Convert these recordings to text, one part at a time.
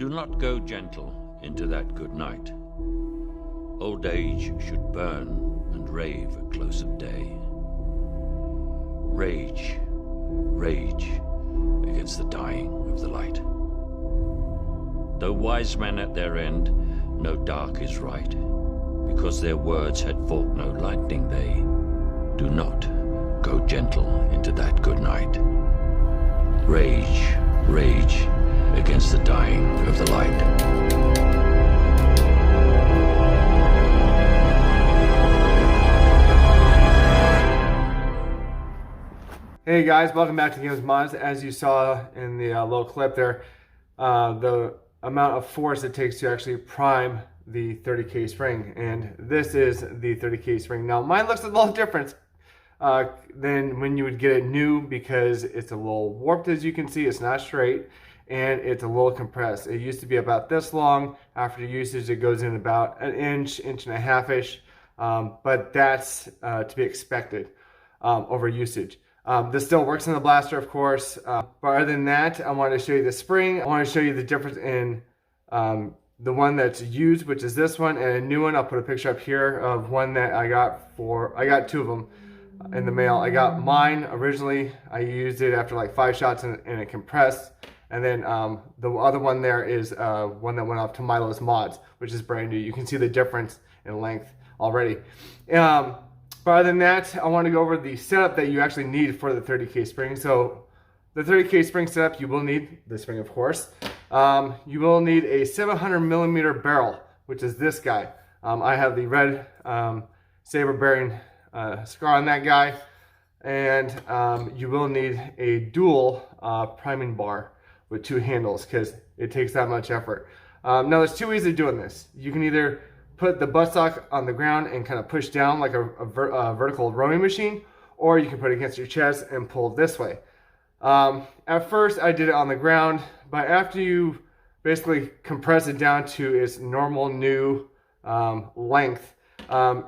Do not go gentle into that good night. Old age should burn and rave at close of day. Rage, rage against the dying of the light. Though wise men at their end, no dark is right, because their words had forked no lightning they. Do not go gentle into that good night. Rage, rage against the dying of the light. Hey guys, welcome back to Games Mods. As you saw in the little clip there, the amount of force it takes to actually prime the 30K spring, and this is the 30K spring. Now mine looks a little different than when you would get it new, because it's a little warped, as you can see. It's not straight, and it's a little compressed. It used to be about this long. After usage it goes in about an inch, inch and a half-ish, but that's to be expected over usage. This still works in the blaster, of course, but other than that, I wanted to show you the spring. I want to show you the difference in the one that's used, which is this one, and a new one. I'll put a picture up here of one that I got two of them in the mail. I got mine originally. I used it after like 5 shots and it compressed. And then the other one there is one that went off to Milo's Mods, which is brand new. You can see the difference in length already. But other than that, I want to go over the setup that you actually need for the 30K spring. So the 30K spring setup, you will need the spring, of course. You will need a 700mm barrel, which is this guy. I have the red Sabre bearing scar on that guy. And you will need a dual priming bar with 2 handles, because it takes that much effort. Now there's 2 ways of doing this. You can either put the buttstock on the ground and kind of push down like a vertical rowing machine, or you can put it against your chest and pull this way. At first I did it on the ground, but after you basically compress it down to its normal new length,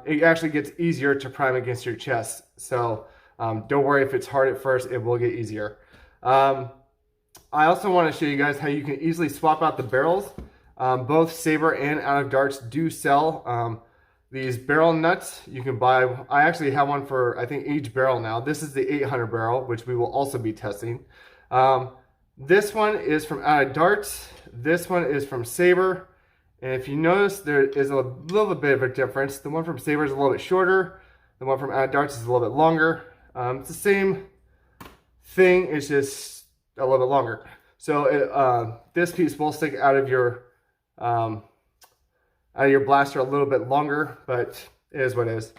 it actually gets easier to prime against your chest. So don't worry if it's hard at first, it will get easier. I also want to show you guys how you can easily swap out the barrels. Both Sabre and OutofDarts do sell these barrel nuts. You can buy, I actually have one for I think each barrel now. This is the 800 barrel, which we will also be testing. This one is from OutofDarts. This one is from Sabre. And if you notice, there is a little bit of a difference. The one from Sabre is a little bit shorter. The one from OutofDarts is a little bit longer. It's the same thing, it's just a little bit longer. So this piece will stick out of your blaster a little bit longer, but it is what it is.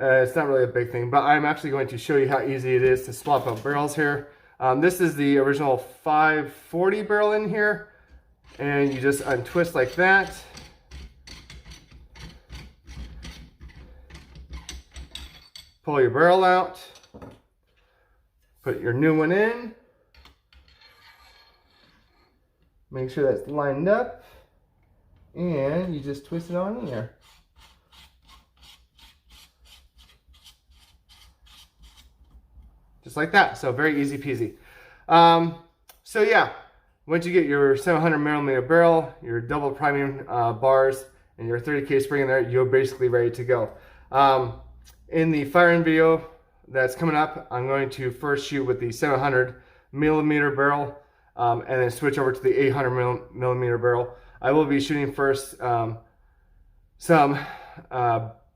It's not really a big thing, but I'm actually going to show you how easy it is to swap out barrels here. This is the original 540 barrel in here, and you just untwist like that. Pull your barrel out, put your new one in. Make sure that's lined up, and you just twist it on in there. Just like that. So very easy peasy. So yeah, once you get your 700mm barrel, your double priming bars, and your 30K spring in there, you're basically ready to go. In the firing video that's coming up, I'm going to first shoot with the 700mm barrel, and then switch over to the 800mm barrel. I will be shooting first some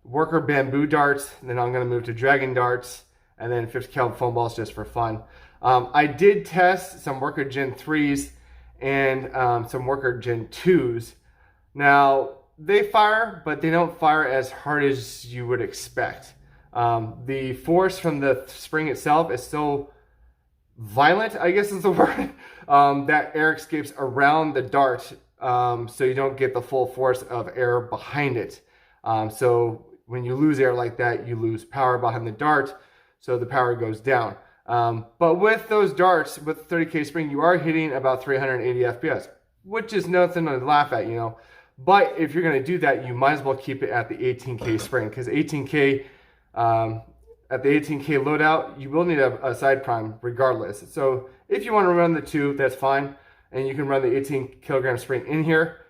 worker bamboo darts, and then I'm going to move to dragon darts, and then 50 cal foam balls just for fun. I did test some worker Gen 3s and some worker Gen 2s. Now they fire, but they don't fire as hard as you would expect. The force from the spring itself is so violent, I guess is the word, that air escapes around the dart, so you don't get the full force of air behind it. So when you lose air like that, you lose power behind the dart, so the power goes down. But with those darts, with 30K spring, you are hitting about 380 FPS, which is nothing to laugh at, you know. But if you're going to do that, you might as well keep it at the 18K spring, because 18K, at the 18K loadout, you will need a side prime regardless. So if you want to run the 2, that's fine. and you can run the 18 kilogram spring in here,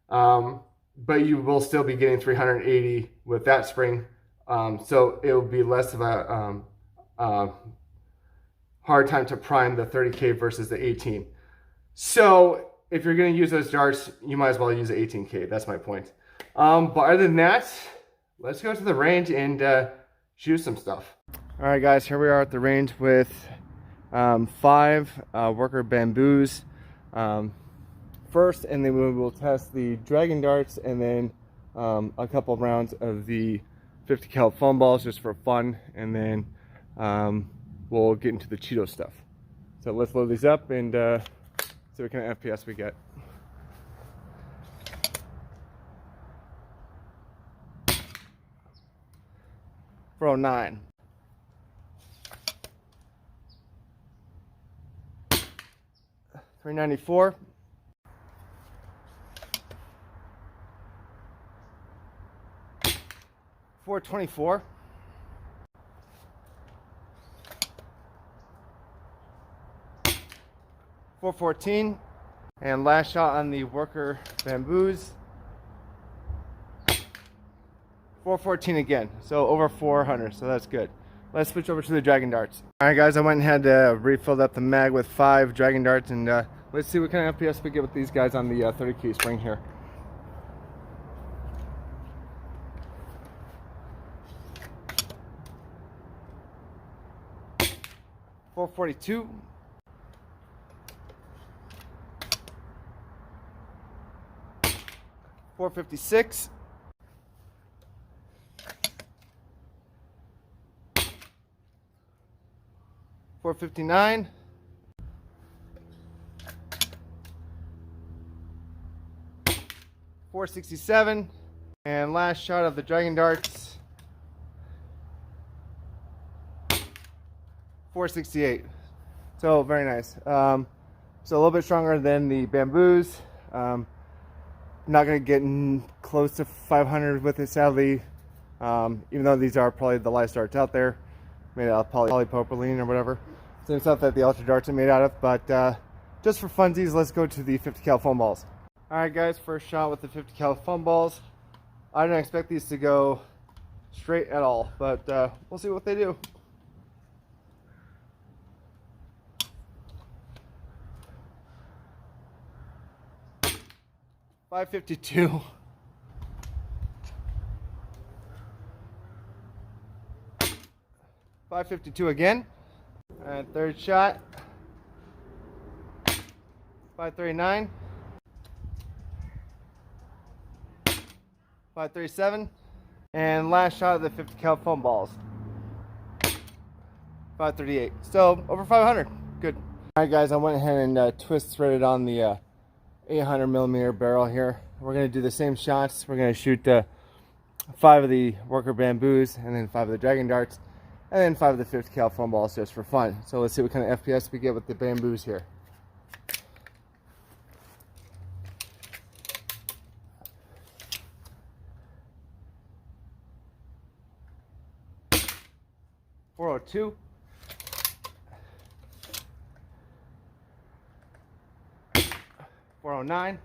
but you will still be getting 380 with that spring. So it will be less of a hard time to prime the 30K versus the 18. So if you're going to use those darts, you might as well use the 18K. That's my point. But other than that, let's go to the range and shoot some stuff. All right, guys, here we are at the range with 5 worker bamboos first, and then we will test the dragon darts and then a couple of rounds of the 50 cal foam balls just for fun, and then we'll get into the Cheeto stuff. So let's load these up and see what kind of FPS we get. For 09. $394. $424. $414. And last shot on the worker bamboos. $414 again, so over 400, so that's good. Let's switch over to the dragon darts. All right, guys, I went and had refilled up the mag with 5 dragon darts, and let's see what kind of FPS we get with these guys on the 30K spring here. $442. $456. $459. $467. And last shot of the dragon darts. $468. So very nice. So a little bit stronger than the bamboos. Not going to get close to 500 with it, sadly. Even though these are probably the lightest darts out there, made out of polypropylene or whatever. Same stuff that the OutofDarts are made out of, but just for funsies, let's go to the 50 cal foam balls. All right, guys, first shot with the 50 cal foam balls. I don't expect these to go straight at all, but we'll see what they do. $552. $552 again. And third shot. $539. $537. And last shot of the 50 cal foam balls. $538. So over 500. Good. All right, guys, I went ahead and twist threaded on the 800 millimeter barrel here. We're going to do the same shots. We're going to shoot 5 of the worker bamboos, and then 5 of the dragon darts, and then 5 of the 50 cal foam balls just for fun. So let's see what kind of FPS we get with the bamboos here. $402. $409.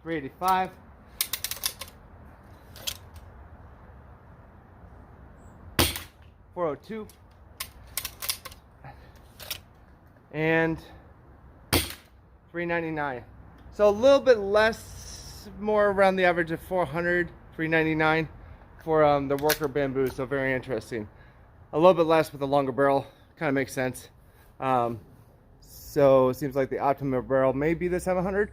$385. $402. And $399. So a little bit less, more around the average of 400, $399 for the worker bamboo. So very interesting. A little bit less with a longer barrel. Kind of makes sense. So it seems like the optimum barrel may be the 700,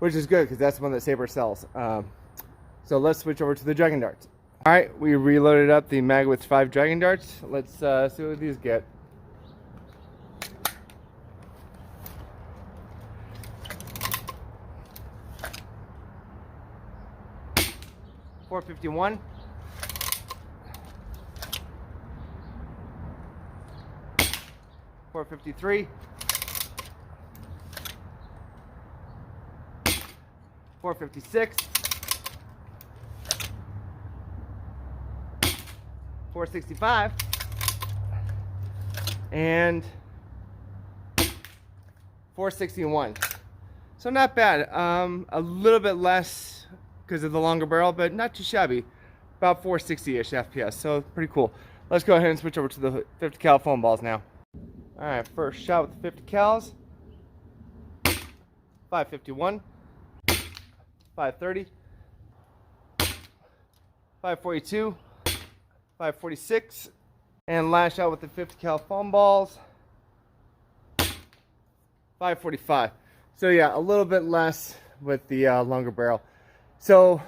which is good because that's the one that Sabre sells. So let's switch over to the dragon darts. All right, we reloaded up the mag with 5 dragon darts. Let's see what these get. $451. $453. $456. $465. and 461. So not bad. A little bit less because of the longer barrel, but not too shabby. About 460-ish FPS, so pretty cool. Let's go ahead and switch over to the 50 cal foam balls now. All right, first shot with the 50 cals. 551, 530, 542, 546, and last shot with the 50 cal foam balls. 545. So yeah, a little bit less with the longer barrel. So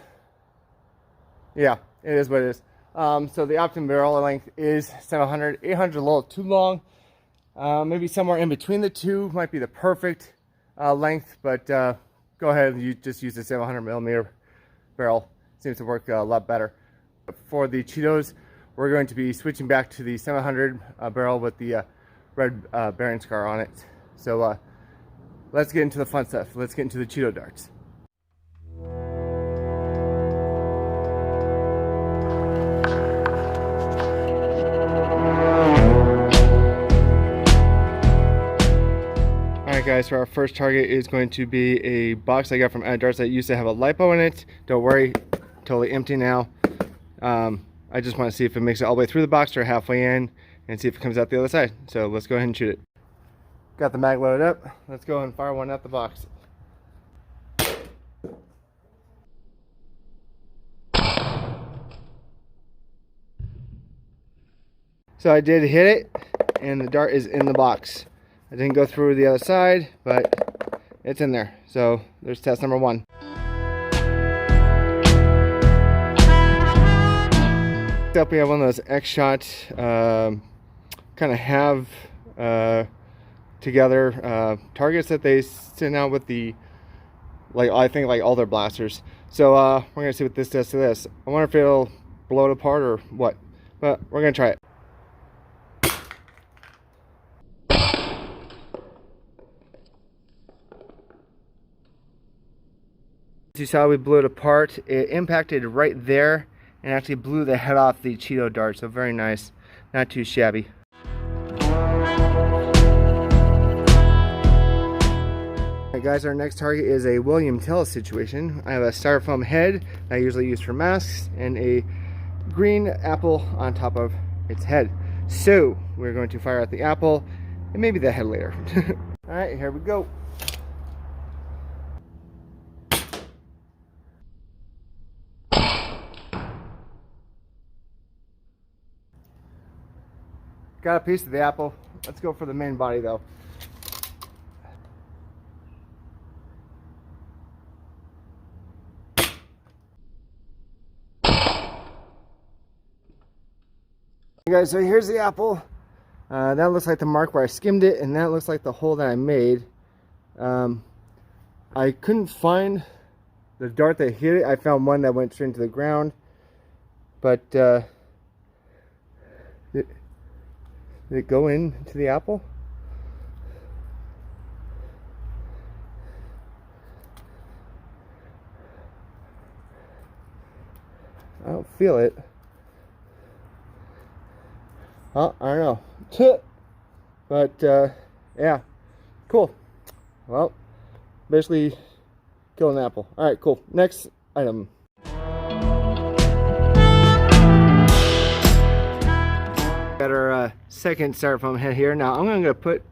yeah, it is what it is. So the optimum barrel length is 700. 800 a little too long. Maybe somewhere in between the two might be the perfect length, but go ahead and just use the 700 millimeter barrel. Seems to work a lot better. For the Cheetos, we're going to be switching back to the 700 barrel with the red bearing scar on it. So let's get into the fun stuff. Let's get into the Cheeto darts. Alright guys, so our first target is going to be a box I got from OutofDarts that used to have a lipo in it. Don't worry, totally empty now. I just want to see if it makes it all the way through the box or halfway in and see if it comes out the other side. So let's go ahead and shoot it. Got the mag loaded up. Let's go and fire one out the box. So I did hit it, and the dart is in the box. I didn't go through the other side, but it's in there. So there's test number one. Next up, we have one of those X-Shot kind of have together targets that they send out with the, like, I think like all their blasters. So we're gonna see what this does to this. I wonder if it'll blow it apart or what, but we're gonna try it. As you saw, we blew it apart. It impacted right there and actually blew the head off the Cheeto dart, so very nice, not too shabby. Alright guys, our next target is a William Tell situation. I have a styrofoam head that I usually use for masks and a green apple on top of its head. So we're going to fire at the apple and maybe the head later. Alright, here we go. Got a piece of the apple. Let's go for the main body though. Okay guys, so here's the apple. That looks like the mark where I skimmed it, and that looks like the hole that I made. I couldn't find the dart that hit it. I found one that went straight into the ground, but did it go into the apple? I don't feel it. Oh, I don't know. But yeah, cool. Well, basically killing an apple. All right, cool. Next item. Got our second styrofoam head here. Now I'm going to put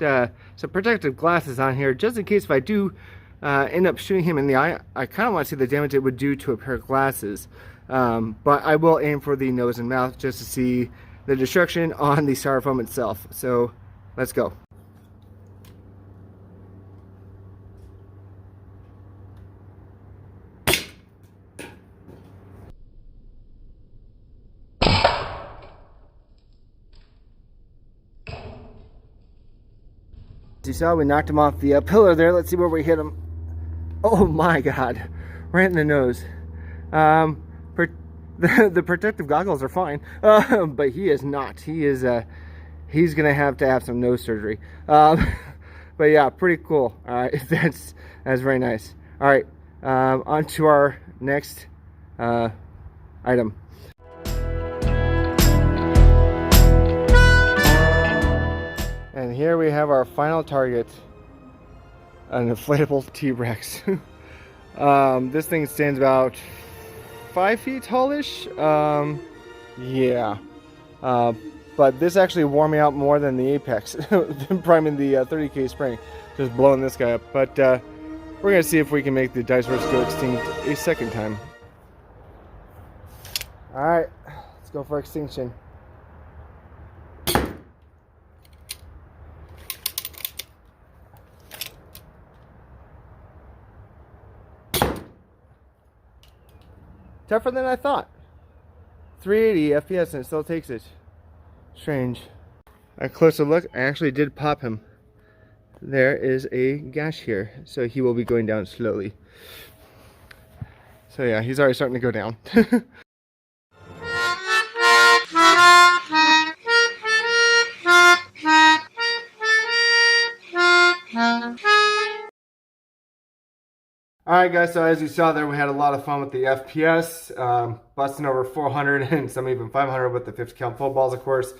some protective glasses on here just in case if I do end up shooting him in the eye. I kind of want to see the damage it would do to a pair of glasses, but I will aim for the nose and mouth just to see the destruction on the styrofoam itself. So let's go. As you saw, we knocked him off the pillar there. Let's see where we hit him. Oh my god, right in the nose. The protective goggles are fine, but he is not. He's gonna have to have some nose surgery. But yeah, pretty cool. All right, that's very nice. All right, on to our next item. here we have our final target, an inflatable T-Rex. This thing stands about 5 feet tallish. Yeah. But this actually wore me out more than the Apex, than priming the 30K spring, just blowing this guy up. But we're gonna see if we can make the dice roast go extinct a second time. All right, let's go for extinction. Tougher than I thought. 380 FPS and it still takes it. Strange. A closer look, I actually did pop him. There is a gash here, so he will be going down slowly. So yeah, he's already starting to go down. Alright guys, so as you saw there, we had a lot of fun with the FPS, busting over 400 and some even 500 with the 50 count full balls, of course.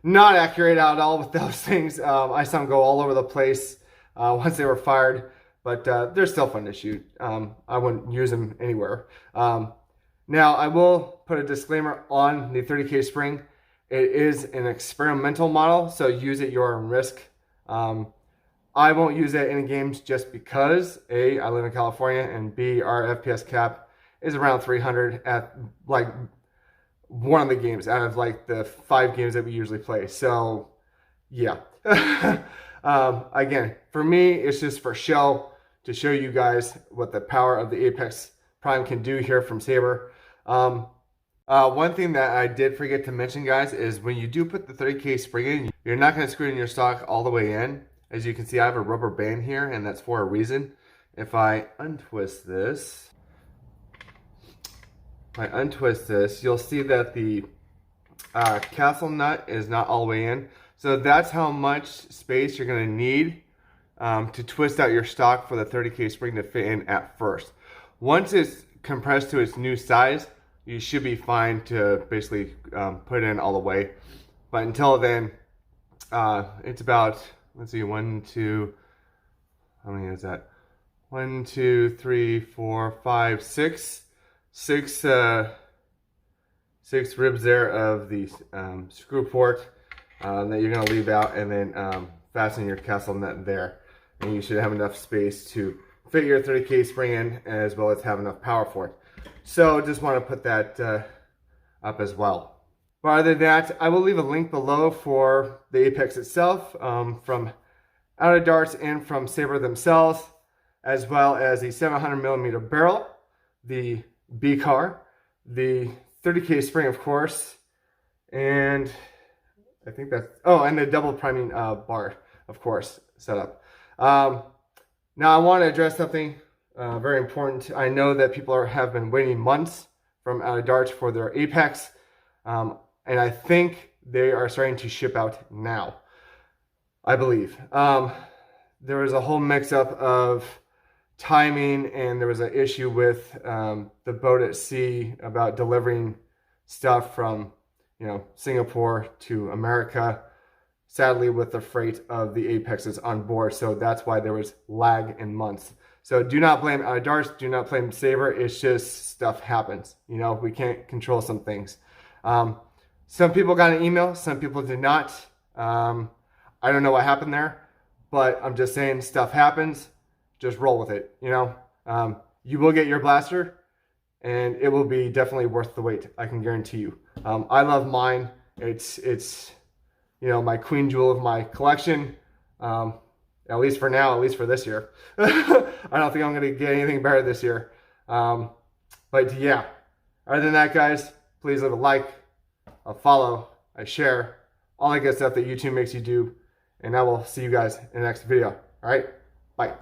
Not accurate at all with those things. I saw them go all over the place once they were fired, but they're still fun to shoot. I wouldn't use them anywhere. Now, I will put a disclaimer on the 30K spring. It is an experimental model, so use at your own risk. I won't use it in games just because A, I live in California, and B, our FPS cap is around 300 at like one of the games out of like the 5 games that we usually play. So yeah. Again, for me, it's just for show, to show you guys what the power of the ApexPrime can do here from Sabre. One thing that I did forget to mention, guys, is when you do put the 30K spring in, you're not going to screw in your stock all the way in. As you can see, I have a rubber band here, and that's for a reason. If I untwist this, you'll see that the castle nut is not all the way in. So that's how much space you're going to need to twist out your stock for the 30K spring to fit in at first. Once it's compressed to its new size, you should be fine to basically put it in all the way. But until then, it's about, let's see, 1, 2, how many is that? 1, 2, 3, 4, 5, 6. 6 ribs there of the screw port that you're going to leave out, and then fasten your castle nut there. And you should have enough space to fit your 30K spring in, as well as have enough power for it. So just want to put that up as well. But other than that, I will leave a link below for the Apex itself from OutofDarts and from Sabre themselves, as well as the 700mm barrel, the B car, the 30K spring, of course, and I think that's, oh, and the double priming bar, of course, set up. Now I want to address something very important. I know that people have been waiting months from OutofDarts for their Apex, and I think they are starting to ship out now, I believe. There was a whole mix-up of timing, and there was an issue with the boat at sea about delivering stuff from, you know, Singapore to America, sadly with the freight of the Apexes on board. So that's why there was lag in months. So do not blame OutofDarts, do not blame Sabre. It's just stuff happens. You know, we can't control some things. Some people got an email, some people did not. I don't know what happened there, but I'm just saying stuff happens. Just roll with it, you know. You will get your blaster, and it will be definitely worth the wait. I can guarantee you. I love mine. It's you know, my queen jewel of my collection. At least for now, at least for this year. I don't think I'm going to get anything better this year. But yeah, other than that, guys, please leave a like, a follow, a share, all that good stuff that YouTube makes you do. And I will see you guys in the next video. All right, bye.